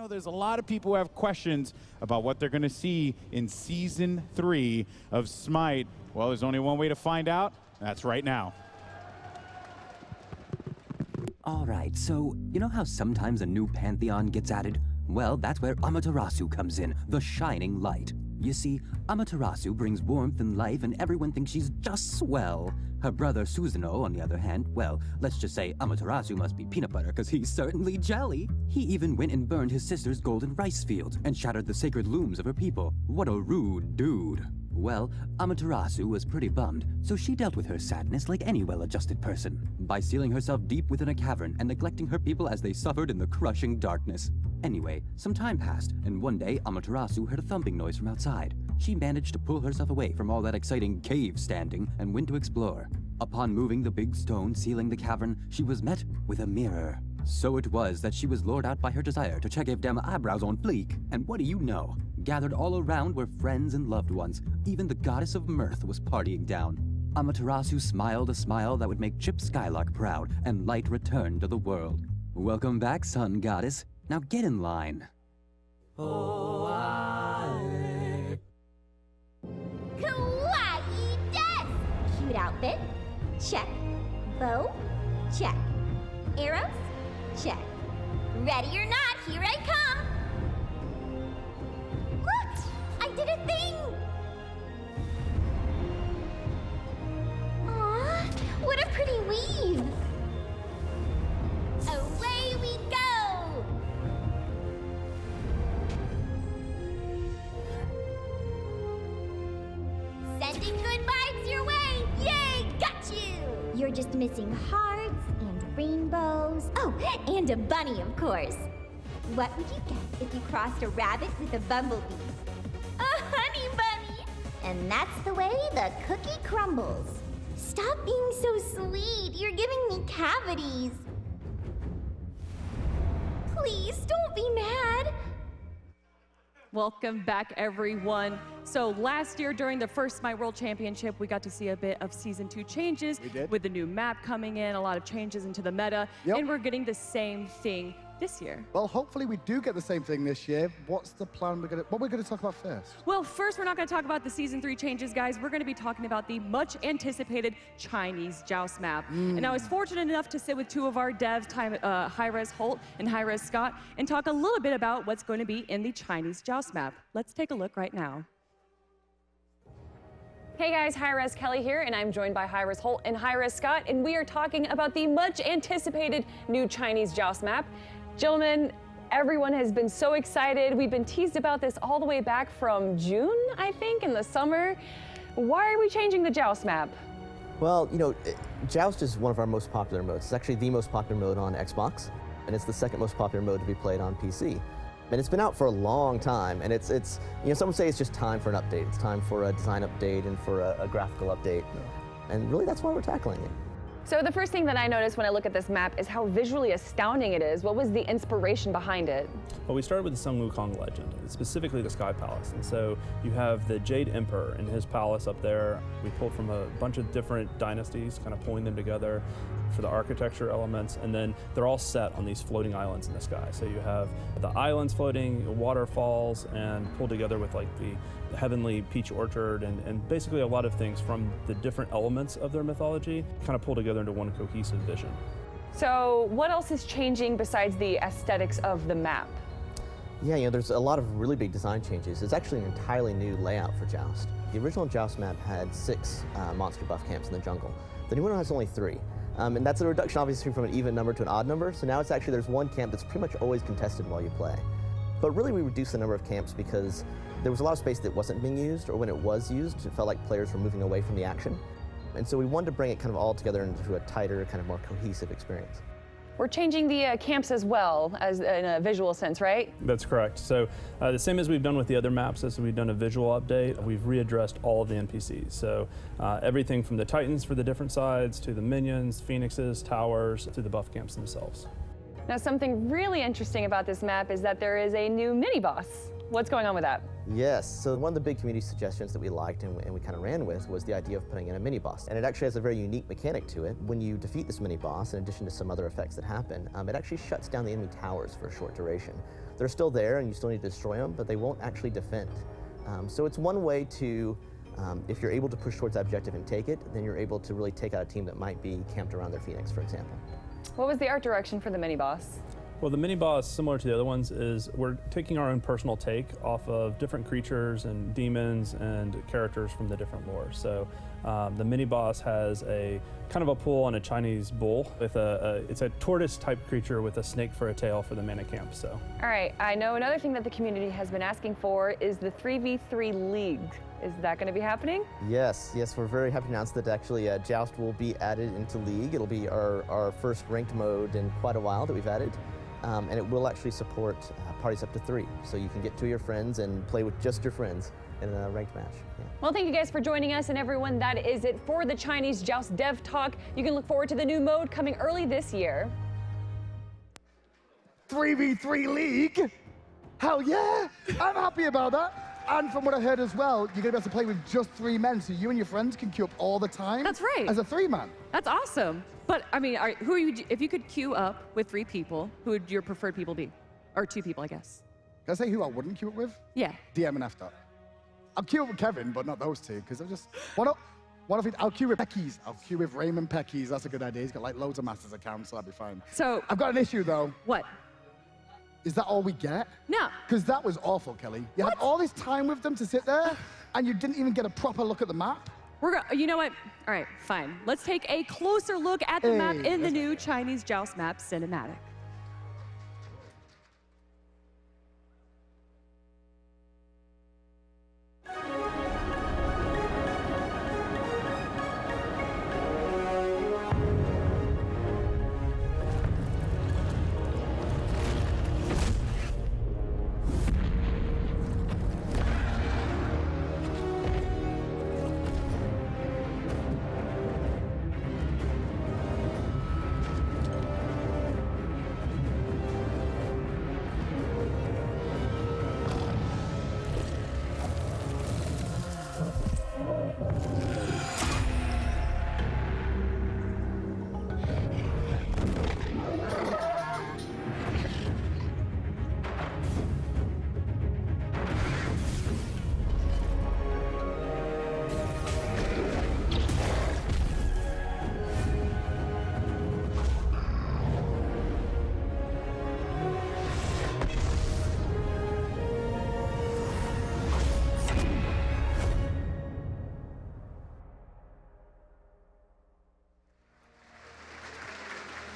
know there's a lot of people who have questions about what they're going to see in Season 3 of Smite. Well, there's only one way to find out. That's right now. All right, so you know how sometimes a new pantheon gets added? Well, that's where Amaterasu comes in, the shining light. You see, Amaterasu brings warmth and life and everyone thinks she's just swell. Her brother Susanoo, on the other hand, well, let's just say Amaterasu must be peanut butter because he's certainly jelly. He even went and burned his sister's golden rice fields and shattered the sacred looms of her people. What a rude dude. Well, Amaterasu was pretty bummed, so she dealt with her sadness like any well-adjusted person, by sealing herself deep within a cavern and neglecting her people as they suffered in the crushing darkness. Anyway, some time passed, and one day Amaterasu heard a thumping noise from outside. She managed to pull herself away from all that exciting cave standing and went to explore. Upon moving the big stone sealing the cavern, she was met with a mirror. So it was that she was lured out by her desire to check if them eyebrows on fleek. And what do you know? Gathered all around were friends and loved ones. Even the goddess of mirth was partying down. Amaterasu smiled a smile that would make Chip Skylark proud, and light returned to the world. Welcome back, sun goddess. Now get in line. Kawaii desu! Cute outfit? Check. Bow? Check. Arrows? Check. Ready or not, here I come! Look! I did a thing! Aw, what a pretty weave! Away we go! Sending good vibes your way! Yay, got you! You're just missing hearts and rainbows. Oh, and a bunny, of course. What would you get if you crossed a rabbit with a bumblebee? A honey bunny! And that's the way the cookie crumbles. Stop being so sweet. You're giving me cavities. Please don't be mad. Welcome back, everyone. So last year during the first Smite World Championship, we got to see a bit of Season 2 changes. We did. With the new map coming in, a lot of changes into the meta, Yep. and we're getting the same thing this year. Well, hopefully we do get the same thing this year. What's the plan? What we're going to talk about first? Well, first, we're not going to talk about the Season 3 changes, guys. We're going to be talking about the much-anticipated Chinese Joust map. And I was fortunate enough to sit with two of our devs, hi-rez Holt and hi-rez Scott, and talk a little bit about what's going to be in the Chinese Joust map. Let's take a look right now. Hey guys, hi-rez Kelly here, and I'm joined by hi-rez Holt and hi-rez Scott, and we are talking about the much-anticipated new Chinese Joust map. Gentlemen, everyone has been so excited. We've been teased about this all the way back from June, I think, in the summer. Why are we changing the Joust map? Well, you know, Joust is one of our most popular modes. It's actually the most popular mode on Xbox, and it's the second most popular mode to be played on PC. And it's been out for a long time, and it's you know, some would say it's just time for an update. It's time for a design update and for a graphical update. And really, that's why we're tackling it. So the first thing that I noticed when I look at this map is how visually astounding it is. What was the inspiration behind it? Well, we started with the Sun Wukong legend, specifically the Sky Palace. And so you have the Jade Emperor in his palace up there. We pulled from a bunch of different dynasties, kind of pulling them together for the architecture elements. And then they're all set on these floating islands in the sky. So you have the islands floating, waterfalls, and pulled together with like the heavenly peach orchard and basically a lot of things from the different elements of their mythology kind of pulled together into one cohesive vision. So what else is changing besides the aesthetics of the map? Yeah, you know, there's a lot of really big design changes. It's actually an entirely new layout for Joust. The original Joust map had 6 monster buff camps in the jungle. The new one has only 3. And that's a reduction, obviously, from an even number to an odd number. So now it's actually, there's one camp that's pretty much always contested while you play. But really, we reduced the number of camps because there was a lot of space that wasn't being used, or when it was used, it felt like players were moving away from the action. And so we wanted to bring it kind of all together into a tighter, kind of more cohesive experience. We're changing the camps as well, as in a visual sense, right? That's correct. So the same as we've done with the other maps, as we've done a visual update, we've readdressed all of the NPCs. So everything from the Titans for the different sides, to the minions, phoenixes, towers, to the buff camps themselves. Now, something really interesting about this map is that there is a new mini-boss. What's going on with that? Yes, so one of the big community suggestions that we liked and we kind of ran with was the idea of putting in a mini boss. And it actually has a very unique mechanic to it. When you defeat this mini boss, in addition to some other effects that happen, it actually shuts down the enemy towers for a short duration. They're still there and you still need to destroy them, but they won't actually defend. So it's one way to, if you're able to push towards that objective and take it, then you're able to really take out a team that might be camped around their Phoenix, for example. What was the art direction for the mini boss? Well, the mini boss, similar to the other ones, is we're taking our own personal take off of different creatures and demons and characters from the different lore. So the mini boss has a kind of a pull on a Chinese bull with it's a tortoise type creature with a snake for a tail for the mana camp. So. All right, I know another thing that the community has been asking for is the 3v3 league. Is that going to be happening? Yes, we're very happy to announce that actually Joust will be added into League. It'll be our first ranked mode in quite a while that we've added. And it will actually support parties up to 3. So you can get 2 of your friends and play with just your friends in a ranked match. Yeah. Well, thank you guys for joining us, and everyone, that is it for the Chinese Joust Dev Talk. You can look forward to the new mode coming early this year. 3v3 League? Hell yeah! I'm happy about that. And from what I heard as well, you're going to be able to play with just 3 men, so you and your friends can queue up all the time. That's right. As a 3-man. That's awesome. But I mean, who are you? If you could queue up with 3 people, who would your preferred people be? Or 2 people, I guess. Can I say who I wouldn't queue up with? Yeah. DM and F dot. I'll queue up with Kevin, but not those 2, because I'll queue with Peckies. I'll queue with Raymond Peckies. That's a good idea. He's got like loads of Masters accounts, so that'd be fine. So I've got an issue though. what? Is that all we get? No. Because that was awful, Kelly. You had all this time with them to sit there, and you didn't even get a proper look at the map. You know what? All right, fine. Let's take a closer look at the map in the new Chinese Joust map cinematic.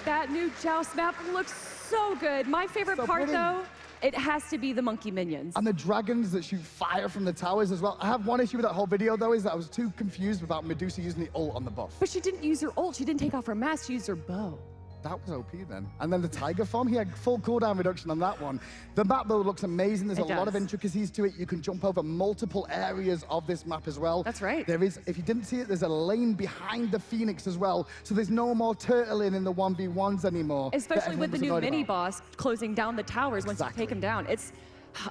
That new Joust map looks so good. My favorite So part, pretty. though, it has to be the monkey minions. And the dragons that shoot fire from the towers as well. I have one issue with that whole video, though, is that I was too confused about Medusa using the ult on the buff. But she didn't use her ult. She didn't take off her mask. She used her bow. That was OP then. And then the tiger form, he had full cooldown reduction on that one. The map, though, looks amazing. There's It a lot of does. intricacies to it. You can jump over multiple areas of this map as well. That's right. There is, if you didn't see it, there's a lane behind the Phoenix as well. So there's no more turtling in the 1v1s anymore. that Especially everyone with the was new annoyed mini about. boss closing down the towers once you Exactly. take them down.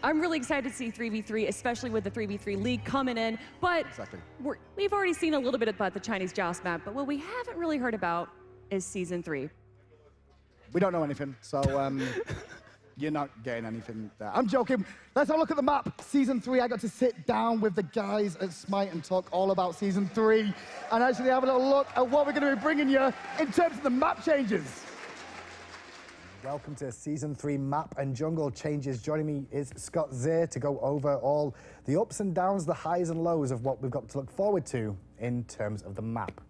I'm really excited to see 3v3, especially with the 3v3 league coming in. But Exactly. we've already seen a little bit about the Chinese Joust map, but what we haven't really heard about is Season 3. We don't know anything, so you're not getting anything there. I'm joking. Let's have a look at the map. Season 3, I got to sit down with the guys at Smite and talk all about Season 3 and actually have a little look at what we're going to be bringing you in terms of the map changes. Welcome to Season 3 Map and Jungle Changes. Joining me is Scott Zare to go over all the ups and downs, the highs and lows of what we've got to look forward to in terms of the map.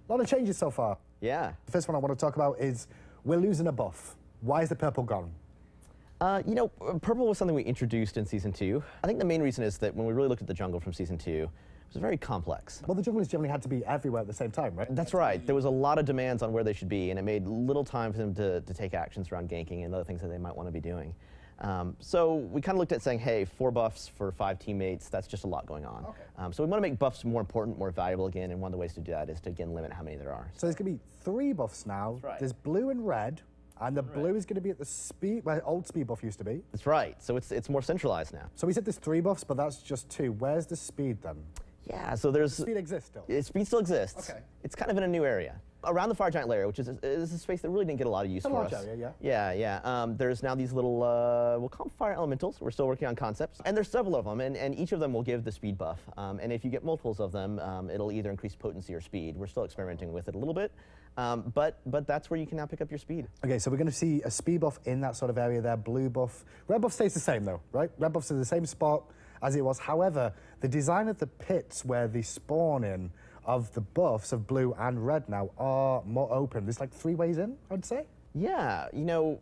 A lot of changes so far. Yeah. The first one I want to talk about is we're losing a buff. Why is the purple gone? You know, purple was something we introduced in Season 2. I think the main reason is that when we really looked at the jungle from Season 2, it was very complex. Well, the junglers generally had to be everywhere at the same time, right? That's right. There was a lot of demands on where they should be, and it made little time for them to take actions around ganking and other things that they might want to be doing. So we kind of looked at saying, hey, 4 buffs for 5 teammates, that's just a lot going on. Okay. So we want to make buffs more important, more valuable again, and one of the ways to do that is to, again, limit how many there are. So there's going to be 3 buffs now. That's right. There's blue and red, And the blue is going to be at the speed, where old speed buff used to be. That's right. So it's more centralized now. So we said there's 3 buffs, but that's just 2. Where's the speed then? Yeah, so there's... Speed exists still? Speed still exists. Okay. It's kind of in a new area. Around the Fire Giant layer, which is a space that really didn't get a lot of use for us. Area, Yeah. There's now these little, we'll call them fire elementals. We're still working on concepts. And there's several of them, and each of them will give the speed buff. And if you get multiples of them, it'll either increase potency or speed. We're still experimenting with it a little bit. But that's where you can now pick up your speed. Okay, so we're going to see a speed buff in that sort of area there, blue buff. Red buff stays the same though, right? Red buff's in the same spot as it was. However, the design of the pits where they spawn in of the buffs of blue and red now are more open. There's like 3 ways in, I'd say. Yeah, you know,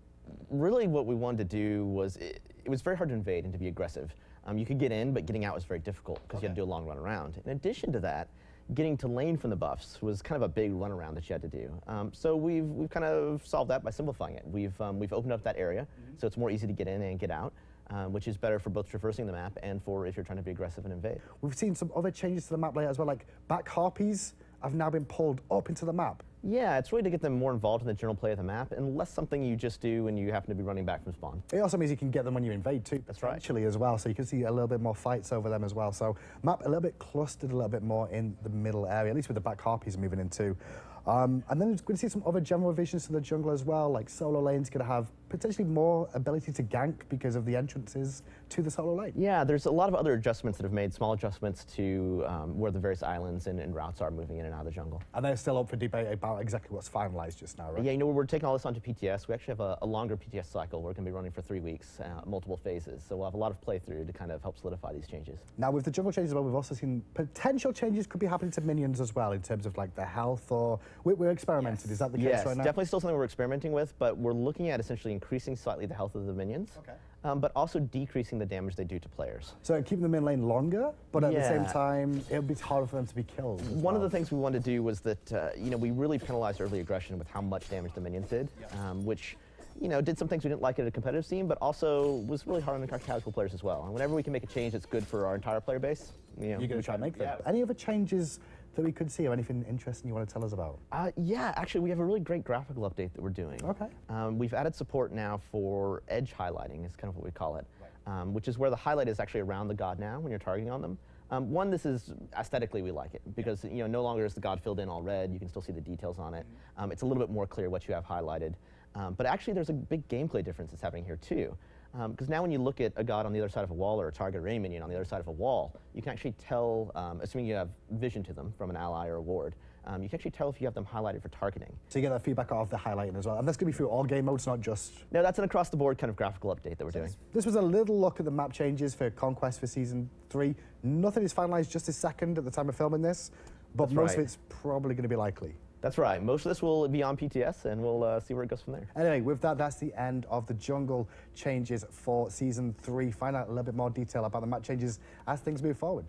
really what we wanted to do was, it was very hard to invade and to be aggressive. You could get in, but getting out was very difficult because you had to do a long run around. In addition to that, getting to lane from the buffs was kind of a big run around that you had to do. So we've kind of solved that by simplifying it. We've opened up that area, so it's more easy to get in and get out. Which is better for both traversing the map and for if you're trying to be aggressive and invade. We've seen some other changes to the map layout as well, like back harpies have now been pulled up into the map. Yeah, it's really to get them more involved in the general play of the map and less something you just do when you happen to be running back from spawn. It also means you can get them when you invade too. That's right. Actually as well, so you can see a little bit more fights over them as well. So map a little bit clustered a little bit more in the middle area, at least with the back harpies moving into. And then we're going to see some other general revisions to the jungle as well, like solo lane's going to have potentially more ability to gank because of the entrances to the solo lane. Yeah, there's a lot of other adjustments that have made small adjustments to where the various islands and routes are moving in and out of the jungle. And they're still up for debate about exactly what's finalized just now, right? Yeah, you know, we're taking all this onto PTS. We actually have a longer PTS cycle. We're going to be running for 3 weeks, multiple phases. So we'll have a lot of playthrough to kind of help solidify these changes. Now with the jungle changes as well, we've also seen potential changes could be happening to minions as well in terms of like their health, or we're experimenting. Yes. Is that the case yes, right now? definitely still something we're experimenting with, but we're looking at essentially increasing slightly the health of the minions, but also decreasing the damage they do to players. So keeping them in lane longer, but at the same Yeah. time, it'll be harder for them to be killed. as One of well. the things we wanted to do was that, you know, we really penalized early aggression with how much damage the minions did, which, you know, did some things we didn't like at a competitive scene, but also was really hard on our casual players as well. And whenever we can make a change that's good for our entire player base, you know, You're going to try and make them. Yeah. Any other changes that we could see, or anything interesting you want to tell us about? Yeah, actually, we have a really great graphical update that we're doing. Okay. We've added support now for edge highlighting, is kind of what we call it, which is where the highlight is actually around the god now when you're targeting on them. One, this is aesthetically we like it because you know no longer is the god filled in all red. You can still see the details on it. It's a little bit more clear what you have highlighted. But actually, there's a big gameplay difference that's happening here too. Because now when you look at a god on the other side of a wall or a target or a minion on the other side of a wall, you can actually tell, assuming you have vision to them from an ally or a ward, you can actually tell if you have them highlighted for targeting. So you get that feedback out of the highlighting as well. And that's going to be through all game modes, not just... No, that's an across-the-board kind of graphical update that we're doing. This was a little look at the map changes for Conquest for Season 3. Nothing is finalized just this second at the time of filming this, but That's most of right. it's probably going to be likely. That's right. Most of this will be on PTS, and we'll see where it goes from there. Anyway, with that, that's the end of the jungle changes for Season 3. Find out a little bit more detail about the map changes as things move forward.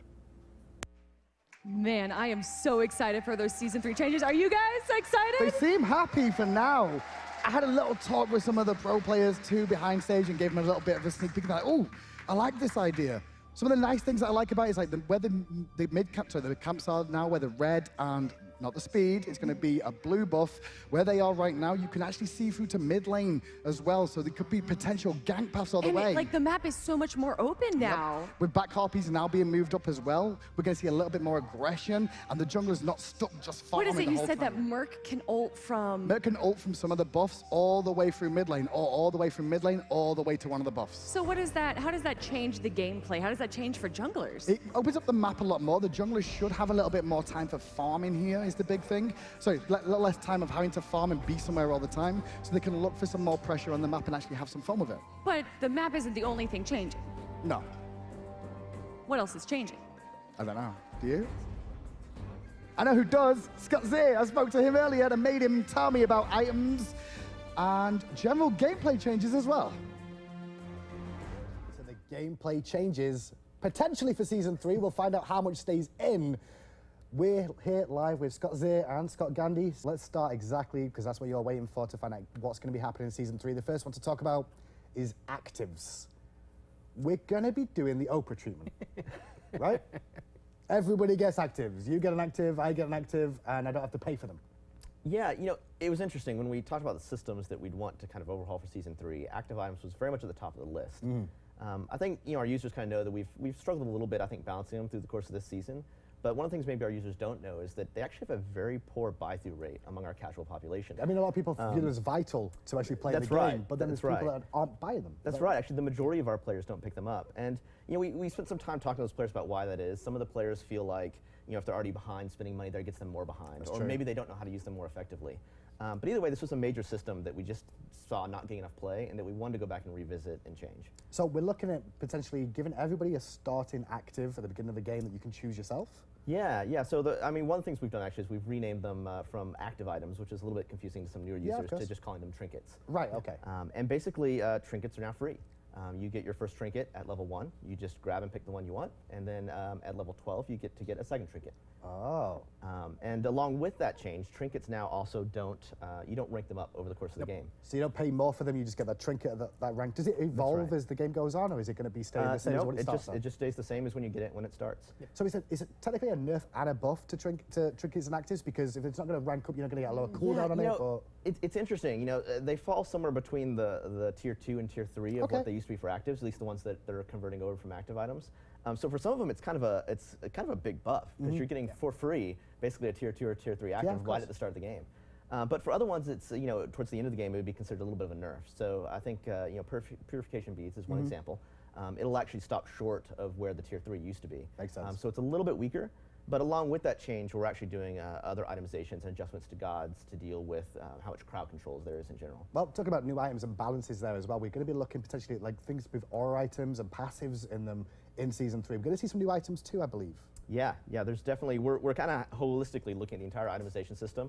Man, I am so excited for those Season 3 changes. Are you guys They excited? seem happy for now. I had a little talk with some of the pro players too behind stage and gave them a little bit of a sneak peek. Like, oh, I like this idea. Some of the nice things that I like about it is like where the camps are now, where the red and not the speed, it's going to be a blue buff. Where they are right now, you can actually see through to mid lane as well, so there could be potential gank paths all the And way. like the map is so much more open now. Yep. With back harpies now being moved up as well, we're going to see a little bit more aggression, and the jungler's not stuck just What farming is it? the You whole said time. that Merc can ult from. Merc can ult from some of the buffs all the way through mid lane, or all the way from mid lane, all the way to one of the buffs. So what is that? How does that change the gameplay? How does that change for junglers? It opens up the map a lot more. The junglers should have a little bit more time for farming here is the big thing. So a little less time of having to farm and be somewhere all the time, so they can look for some more pressure on the map and actually have some fun with it. But the map isn't the only thing changing. No, What else is changing? I don't know. Do you? I know who does. Scott Z. I spoke to him earlier and made him tell me about items and general gameplay changes as well. So the gameplay changes potentially for Season 3. We'll find out how much stays in. We're here live with Scott Z and Scott Gandy. So let's start exactly, because that's what you're waiting for, to find out what's going to be happening in Season 3. The first one to talk about is actives. We're going to be doing the Oprah treatment, right? Everybody gets actives. You get an active, I get an active, and I don't have to pay for them. Yeah, it was interesting when we talked about the systems that we'd want to kind of overhaul for Season 3. Active items was very much at the top of the list. I think our users kind of know that we've struggled a little bit, I think, balancing them through the course of this season. But one of the things maybe our users don't know is that they actually have a very poor buy-through rate among our casual population. I mean, a lot of people view it as vital to actually play the game, but then there's people that aren't buying them. That's right. Actually, the majority of our players don't pick them up. And we spent some time talking to those players about why that is. Some of the players feel like if they're already behind spending money, that gets them more behind, or maybe they don't know how to use them more effectively. But either way, this was a major system that we just saw not getting enough play, and that we wanted to go back and revisit and change. So we're looking at potentially giving everybody a starting active at the beginning of the game that you can choose yourself? Yeah. So one of the things we've done actually is we've renamed them from active items, which is a little bit confusing to some newer users, to just calling them trinkets. Right. Okay. And basically, trinkets are now free. You get your first trinket at level 1. You just grab and pick the one you want, and then at level 12, you get to get a second trinket. Oh. And along with that change, trinkets now also you don't rank them up over the course of the game. So you don't pay more for them, you just get that trinket at that rank. Does it evolve as the game goes on, or is it going to be staying the same as what it starts it just stays the same as when it starts. So is it technically a nerf and a buff to trinkets and actives? Because if it's not going to rank up, you're not going to get a lower cooldown on it? Or? It's interesting. They fall somewhere between the tier 2 and tier 3 of what they used to be for actives, at least the ones that are converting over from active items. So for some of them, it's kind of a big buff, because you're getting for free basically a tier 2 or tier 3 active right at the start of the game. But for other ones, it's towards the end of the game, it would be considered a little bit of a nerf. So I think purification beads is one example. It'll actually stop short of where the tier 3 used to be. Makes sense. So it's a little bit weaker. But along with that change, we're actually doing other itemizations and adjustments to gods to deal with how much crowd controls there is in general. Well, talking about new items and balances there as well, we're going to be looking potentially at like things with aura items and passives in them in Season 3. We're going to see some new items too, I believe. Yeah, there's definitely, we're kind of holistically looking at the entire itemization system.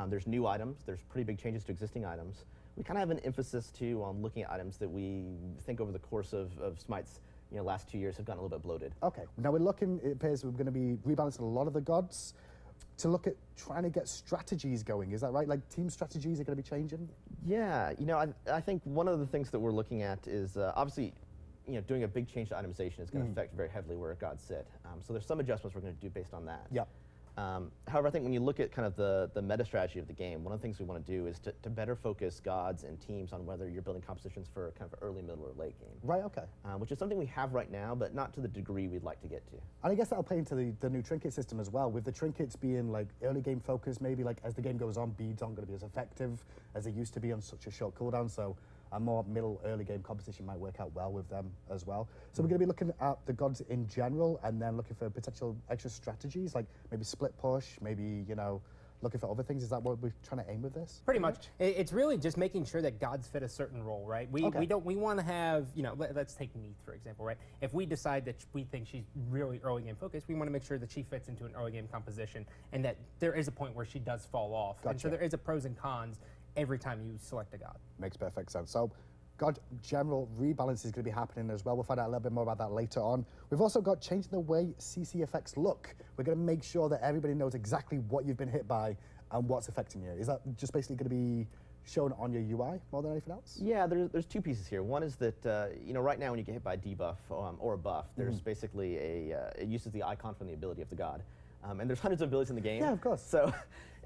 There's new items, there's pretty big changes to existing items. We kind of have an emphasis too on looking at items that we think over the course of Smite's last 2 years have gotten a little bit bloated. Okay, now we're looking, it appears we're going to be rebalancing a lot of the gods to look at trying to get strategies going. Is that right? Like team strategies are going to be changing? Yeah, I think one of the things that we're looking at is obviously, doing a big change to itemization is going to affect very heavily where gods sit. So there's some adjustments we're going to do based on that. Yeah. However, I think when you look at kind of the meta strategy of the game, one of the things we want to do is to better focus gods and teams on whether you're building compositions for kind of early, middle, or late game. Right, okay. Which is something we have right now, but not to the degree we'd like to get to. And I guess that'll play into the new trinket system as well, with the trinkets being like early game focused, maybe like as the game goes on, beads aren't going to be as effective as they used to be on such a short cooldown, so a more middle early game composition might work out well with them as well. So we're going to be looking at the gods in general and then looking for potential extra strategies, like maybe split push, maybe, looking for other things. Is that what we're trying to aim with this? Pretty much. It's really just making sure that gods fit a certain role, right? We want to have, let's take Neith, for example, right? If we decide that we think she's really early game focused, we want to make sure that she fits into an early game composition and that there is a point where she does fall off. Gotcha. And so there is a pros and cons every time you select a god. Makes perfect sense. So God general rebalance is going to be happening as well. We'll find out a little bit more about that later on. We've also got changing the way CC effects look. We're going to make sure that everybody knows exactly what you've been hit by and what's affecting you. Is that just basically going to be shown on your UI more than anything else? Yeah, there's two pieces here. One is that, right now when you get hit by a debuff or a buff, there's basically it uses the icon from the ability of the god. And there's hundreds of abilities in the game. Yeah, of course. So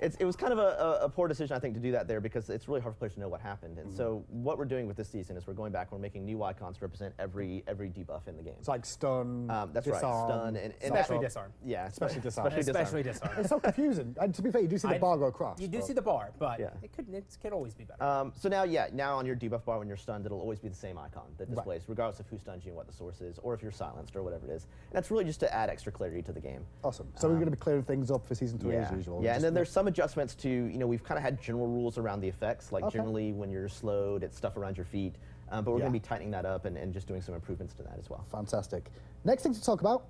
it was kind of a poor decision, I think, to do that there because it's really hard for players to know what happened. And so what we're doing with this season is we're going back and we're making new icons to represent every debuff in the game. It's like stun, that's disarm, right, stun, and especially disarm. Yeah, especially disarm. Especially disarm. It's so confusing. And to be fair, you do see the bar go across. You do see the bar, but it could always be better. So now on your debuff bar when you're stunned, it'll always be the same icon that displays, regardless of who stuns you and what the source is, or if you're silenced or whatever it is. And that's really just to add extra clarity to the game. Awesome. So we're going to be clearing things up for Season 3 as usual. Yeah, and then there's some adjustments to, we've kind of had general rules around the effects, like generally when you're slowed, it's stuff around your feet. But we're going to be tightening that up and just doing some improvements to that as well. Fantastic. Next thing to talk about,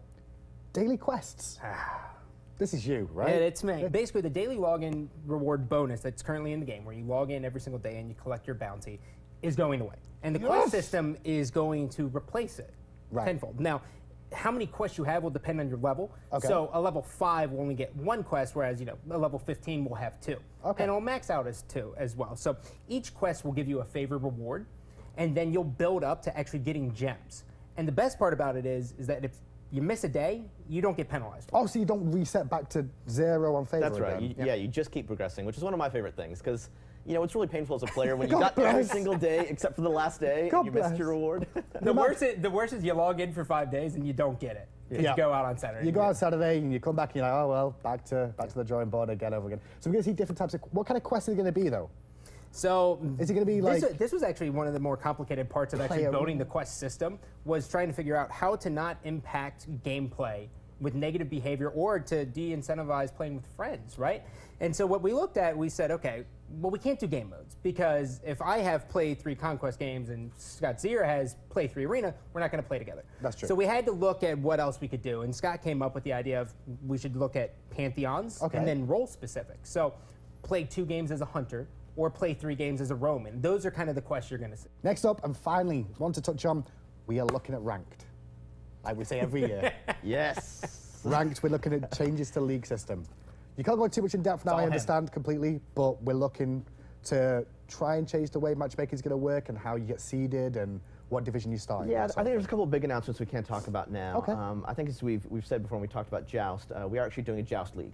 daily quests. This is you, right? Yeah, it's me. Basically, the daily login reward bonus that's currently in the game, where you log in every single day and you collect your bounty, is going away. And the quest system is going to replace it tenfold. Now, how many quests you have will depend on your level. Okay. So a level 5 will only get 1 quest, whereas a level 15 will have 2. Okay. And it'll max out as 2 as well. So each quest will give you a favorite reward, and then you'll build up to actually getting gems. And the best part about it is that you miss a day, you don't get penalized. Oh, so you don't reset back to 0 on favor That's right. again? Yeah, you just keep progressing, which is one of my favorite things, because you know, it's really painful as a player when you God got every bless. single day except for the last day God and you missed bless. your reward. The worst is you log in for 5 days and you don't get it. Because Yeah. you go out on Saturday. You go out Saturday and you come back and you're like, oh well, back to the drawing board again, over again. So we're going to see different types of. What kind of quests are they going to be though? So Is it going to be like? this was actually one of the more complicated parts of actually Player- building the quest system, was trying to figure out how to not impact gameplay with negative behavior or to de-incentivize playing with friends, right? And so what we looked at, we said, okay, well, we can't do game modes, because if I have played 3 Conquest games and Scott Zier has played 3 Arena, we're not going to play together. That's true. So we had to look at what else we could do, and Scott came up with the idea of we should look at pantheons Okay. and then role specific. So play 2 games as a hunter or play 3 games as a Roman. Those are kind of the quests you're going to see. Next up, and finally, want to touch on, we are looking at ranked. Like we say every year. Yes. Ranked, we're looking at changes to league system. You can't go too much in depth now, all I him. understand completely, but we're looking to try and change the way matchmaking is going to work and how you get seeded and what division you start in. Yeah, that I sort think of there's a couple of big announcements we can't talk about now. Okay. I think as we've said before when we talked about Joust, we are actually doing a Joust League.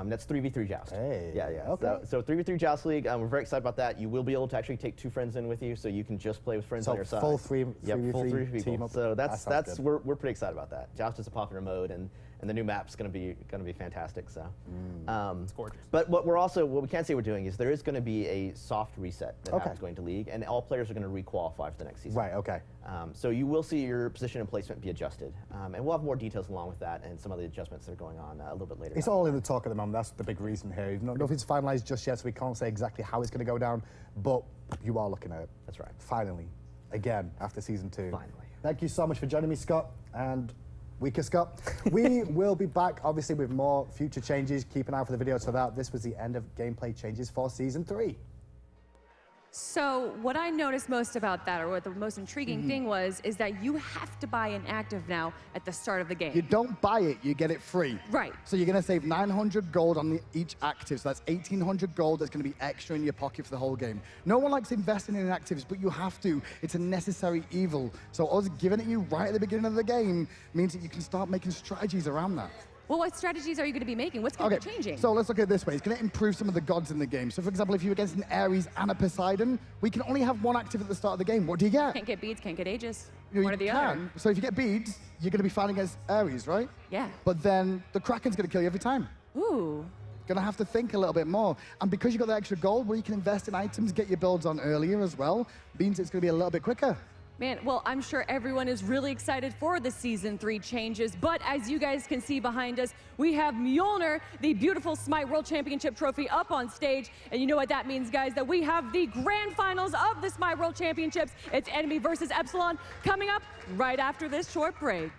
That's 3v3 Joust. Hey, Yeah, yeah. okay. So 3v3 Joust League, we're very excited about that. You will be able to actually take 2 friends in with you, so you can just play with friends So on your side. full 3 Yep, full 3 3v3 people. team up. So That sounds that's good. we're pretty excited about that. Joust is a popular mode, and the new map's gonna be fantastic. So. It's gorgeous. But what we can say we're doing is there is going to be a soft reset that Okay. happens going to League, and all players are going to re-qualify for the next season. Right, okay. So you will see your position and placement be adjusted, and we'll have more details along with that and some of the adjustments that are going on a little bit later. It's all in the talk at the moment. That's the big reason here. Nothing's finalized just yet, so we can't say exactly how it's going to go down, but you are looking at it. That's right. Finally, again, after season 2. Finally. Thank you so much for joining me, Scott, and Weaker Scott. We will be back, obviously, with more future changes. Keep an eye out for the videos for that. This was the end of gameplay changes for season 3. So what I noticed most about that, or what the most intriguing Mm-hmm. thing was, is that you have to buy an active now at the start of the game. You don't buy it, you get it free. Right. So you're going to save 900 gold on each active. So that's 1,800 gold that's going to be extra in your pocket for the whole game. No one likes investing in actives, but you have to. It's a necessary evil. So us giving it you right at the beginning of the game means that you can start making strategies around that. Well, what strategies are you going to be making? What's going to be changing? So let's look at it this way. It's going to improve some of the gods in the game. So for example, if you're against an Ares and a Poseidon, we can only have one active at the start of the game. What do you get? Can't get beads, can't get ages. You One or the other. can. So if you get beads, you're going to be fighting against Ares, right? Yeah. But then the Kraken's going to kill you every time. Ooh. Gonna have to think a little bit more. And because you got the extra gold, well, you can invest in items, get your builds on earlier as well, means it's gonna be a little bit quicker. Man, well, I'm sure everyone is really excited for the Season 3 changes, but as you guys can see behind us, we have Mjolnir, the beautiful Smite World Championship trophy, up on stage. And you know what that means, guys, that we have the grand finals of the Smite World Championships. It's Enemy versus Epsilon coming up right after this short break.